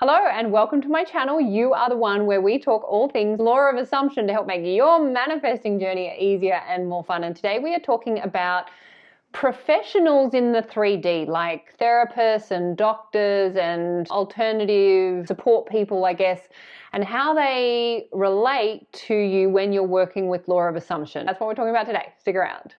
Hello and welcome to my channel, You Are The One, where we talk all things law of assumption to help make your manifesting journey easier and more fun. And today we are talking about professionals in the 3D, like therapists and doctors and alternative support people, I guess, and how they relate to you when you're working with law of assumption. That's what we're talking about today. Stick around.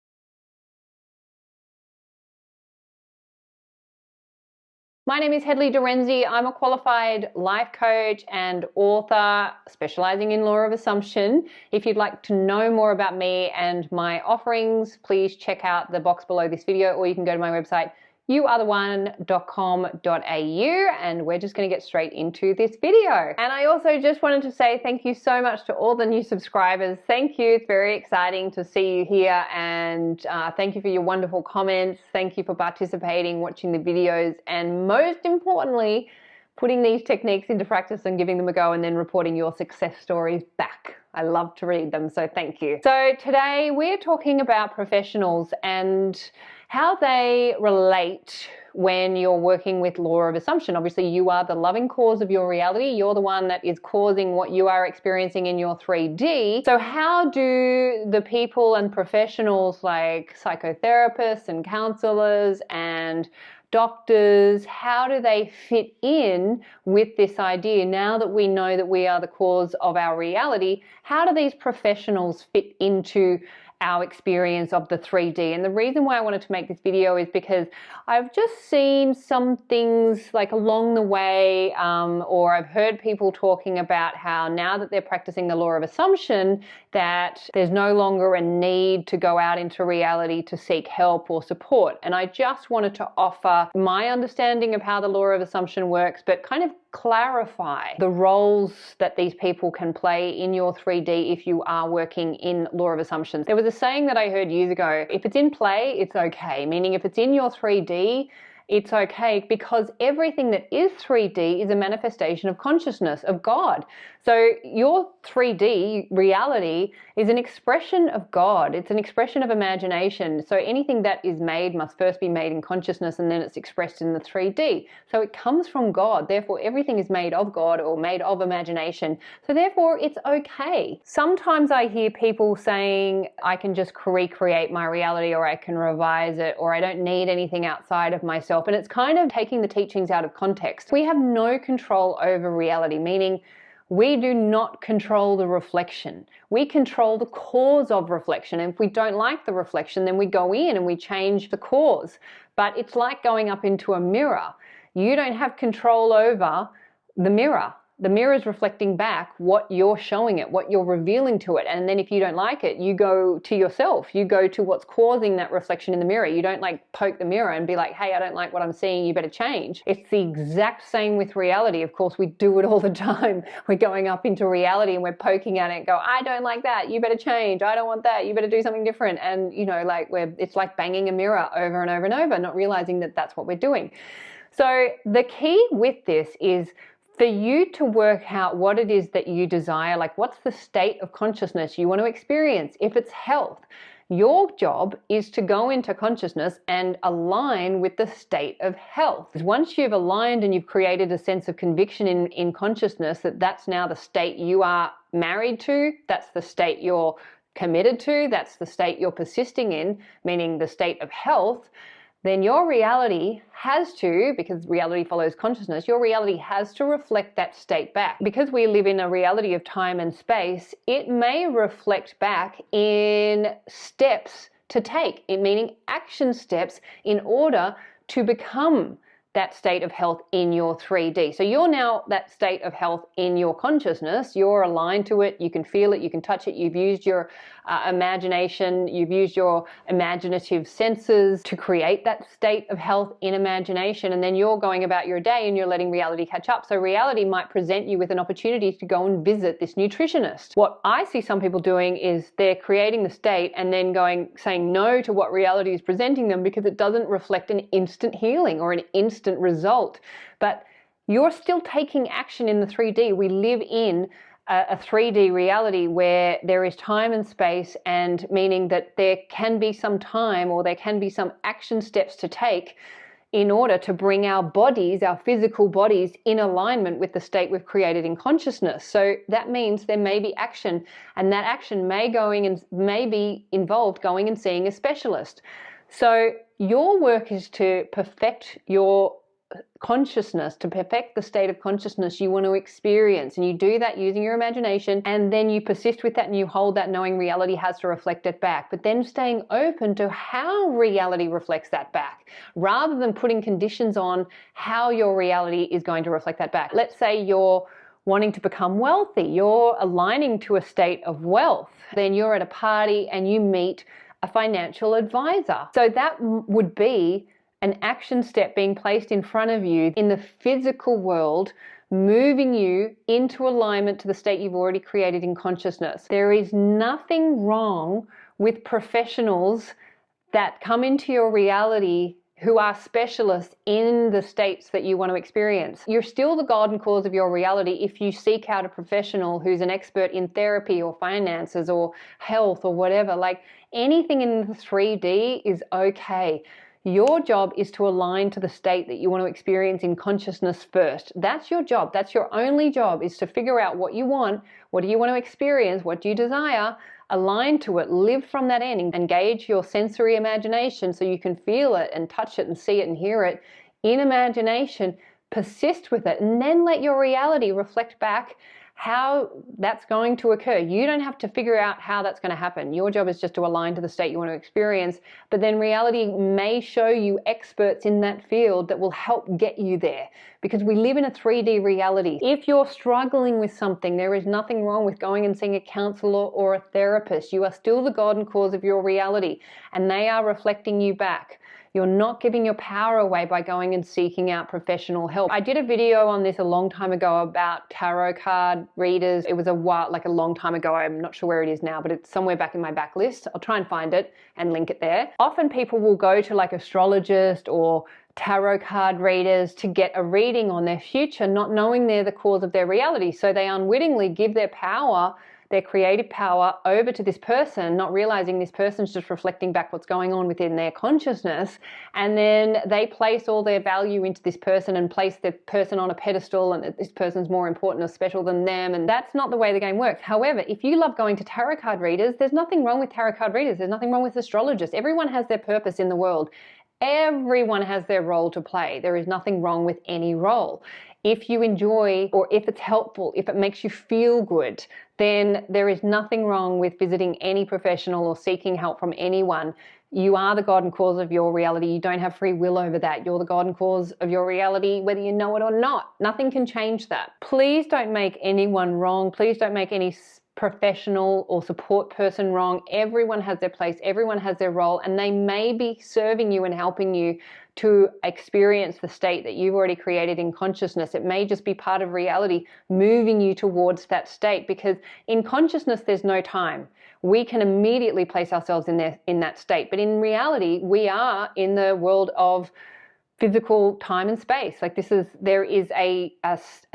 My name is Hedley Derenzie. I'm a qualified life coach and author specializing in law of assumption. If you'd like to know more about me and my offerings, please check out the box below this video, or you can go to my website, youaretheone.com.au, and we're just going to get straight into this video. And I also just wanted to say thank you so much to all the new subscribers. Thank you. It's very exciting to see you here, and thank you for your wonderful comments. Thank you for participating, watching the videos, and most importantly, putting these techniques into practice and giving them a go and then reporting your success stories back. I love to read them, so thank you. So today we're talking about professionals and how they relate when you're working with law of assumption. Obviously, you are the loving cause of your reality. You're the one that is causing what you are experiencing in your 3D. So how do the people and professionals like psychotherapists and counselors and doctors, how do they fit in with this idea? Now that we know that we are the cause of our reality, how do these professionals fit into our experience of the 3D? And the reason why I wanted to make this video is because I've just seen some things like along the way, or I've heard people talking about how now that they're practicing the law of assumption, that there's no longer a need to go out into reality to seek help or support. And I just wanted to offer my understanding of how the law of assumption works, but kind of clarify the roles that these people can play in your 3D if you are working in law of assumptions. There was a saying that I heard years ago, if it's in play, it's okay. Meaning if it's in your 3D, it's okay, because everything that is 3D is a manifestation of consciousness, of God. So your 3D reality is an expression of God. It's an expression of imagination. So anything that is made must first be made in consciousness, and then it's expressed in the 3D. So it comes from God. Therefore, everything is made of God or made of imagination. So therefore, it's okay. Sometimes I hear people saying, I can just recreate my reality, or I can revise it, or I don't need anything outside of myself. And it's kind of taking the teachings out of context. We have no control over reality, meaning we do not control the reflection. We control the cause of reflection. And if we don't like the reflection, then we go in and we change the cause. But it's like going up into a mirror. You don't have control over the mirror. The mirror is reflecting back what you're showing it, what you're revealing to it. And then if you don't like it, you go to yourself. You go to what's causing that reflection in the mirror. You don't like poke the mirror and be like, hey, I don't like what I'm seeing, you better change. It's the exact same with reality. Of course, we do it all the time. We're going up into reality and we're poking at it and go, I don't like that, you better change. I don't want that, you better do something different. And you know, like it's like banging a mirror over and over and over, not realizing that that's what we're doing. So the key with this is for you to work out what it is that you desire, like what's the state of consciousness you want to experience. If it's health, your job is to go into consciousness and align with the state of health. Once you've aligned and you've created a sense of conviction in consciousness that that's now the state you are married to, that's the state you're committed to, that's the state you're persisting in, meaning the state of health, then your reality has to, because reality follows consciousness, your reality has to reflect that state back. Because we live in a reality of time and space, it may reflect back in steps to take, meaning action steps in order to become that state of health in your 3D. So you're now that state of health in your consciousness. You're aligned to it. You can feel it. You can touch it. You've used your imagination. You've used your imaginative senses to create that state of health in imagination. And then you're going about your day and you're letting reality catch up. So reality might present you with an opportunity to go and visit this nutritionist. What I see some people doing is they're creating the state and then saying no to what reality is presenting them because it doesn't reflect an instant healing or an instant result. But you're still taking action in the 3D. We live in a 3D reality where there is time and space, and meaning that there can be some time or there can be some action steps to take in order to bring our bodies, our physical bodies, in alignment with the state we've created in consciousness. So that means there may be action, and that action may be involved going and seeing a specialist. So your work is to perfect your consciousness, to perfect the state of consciousness you want to experience. And you do that using your imagination, and then you persist with that and you hold that, knowing reality has to reflect it back, but then staying open to how reality reflects that back, rather than putting conditions on how your reality is going to reflect that back. Let's say you're wanting to become wealthy, you're aligning to a state of wealth, then you're at a party and you meet a financial advisor. So that would be an action step being placed in front of you in the physical world, moving you into alignment to the state you've already created in consciousness. There is nothing wrong with professionals that come into your reality who are specialists in the states that you want to experience. You're still the golden cause of your reality if you seek out a professional who's an expert in therapy or finances or health or whatever. Like, anything in the 3D is okay. Your job is to align to the state that you want to experience in consciousness first. That's your job. That's your only job, is to figure out what you want, what do you want to experience, what do you desire, align to it, live from that end, engage your sensory imagination so you can feel it and touch it and see it and hear it in imagination, persist with it, and then let your reality reflect back how that's going to occur. You don't have to figure out how that's going to happen. Your job is just to align to the state you want to experience, but then reality may show you experts in that field that will help get you there, because we live in a 3D reality. If you're struggling with something, there is nothing wrong with going and seeing a counselor or a therapist. You are still the golden cause of your reality, and they are reflecting you back. You're not giving your power away by going and seeking out professional help. I did a video on this a long time ago about tarot card readers. It was a long time ago. I'm not sure where it is now, but it's somewhere back in my backlist. I'll try and find it and link it there. Often people will go to like astrologists or tarot card readers to get a reading on their future, not knowing they're the cause of their reality. So they unwittingly give their power, their creative power, over to this person, not realizing this person's just reflecting back what's going on within their consciousness. And then they place all their value into this person and place the person on a pedestal, and this person's more important or special than them. And that's not the way the game works. However, if you love going to tarot card readers, there's nothing wrong with tarot card readers. There's nothing wrong with astrologists. Everyone has their purpose in the world. Everyone has their role to play. There is nothing wrong with any role. If you enjoy, or if it's helpful, if it makes you feel good, then there is nothing wrong with visiting any professional or seeking help from anyone. You are the God and cause of your reality. You don't have free will over that. You're the God and cause of your reality, whether you know it or not. Nothing can change that. Please don't make anyone wrong. Please don't make any professional or support person wrong. Everyone has their place. Everyone has their role, and they may be serving you and helping you to experience the state that you've already created in consciousness. It may just be part of reality moving you towards that state, because in consciousness there's no time. We can immediately place ourselves in that state, but in reality we are in the world of physical time and space. Like there is a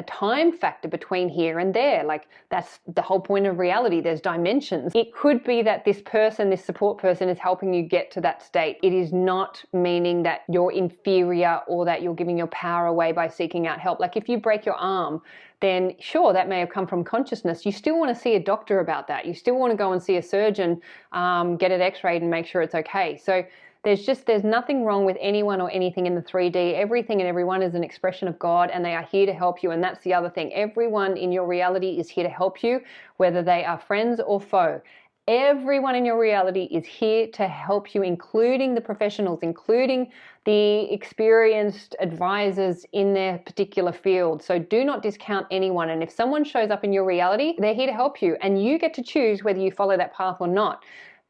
time factor between here and there. Like that's the whole point of reality. There's dimensions. It could be that this person, this support person, is helping you get to that state. It is not meaning that you're inferior or that you're giving your power away by seeking out help. Like if you break your arm, then sure, that may have come from consciousness. You still want to see a doctor about that. You still want to go and see a surgeon, get it x-rayed and make sure it's okay. So there's nothing wrong with anyone or anything in the 3D. Everything and everyone is an expression of God, and they are here to help you. And that's the other thing. Everyone in your reality is here to help you, whether they are friends or foe. Everyone in your reality is here to help you, including the professionals, including the experienced advisors in their particular field. So do not discount anyone. And if someone shows up in your reality, they're here to help you, and you get to choose whether you follow that path or not.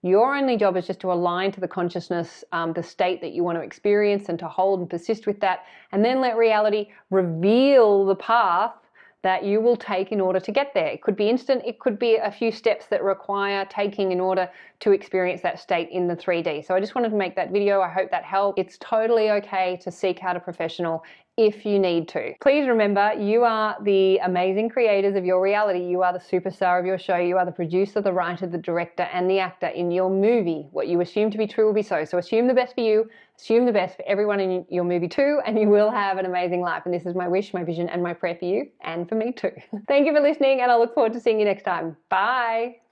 Your only job is just to align to the consciousness, the state that you want to experience, and to hold and persist with that, and then let reality reveal the path that you will take in order to get there. It could be instant, it could be a few steps that require taking in order to experience that state in the 3D. So I just wanted to make that video. I hope that helped. It's totally okay to seek out a professional. if you need to. Please remember, you are the amazing creators of your reality. You are the superstar of your show. You are the producer, the writer, the director, and the actor in your movie. What you assume to be true will be so. So assume the best for you, assume the best for everyone in your movie too, and you will have an amazing life. And this is my wish, my vision, and my prayer for you, and for me too. Thank you for listening, and I look forward to seeing you next time. Bye.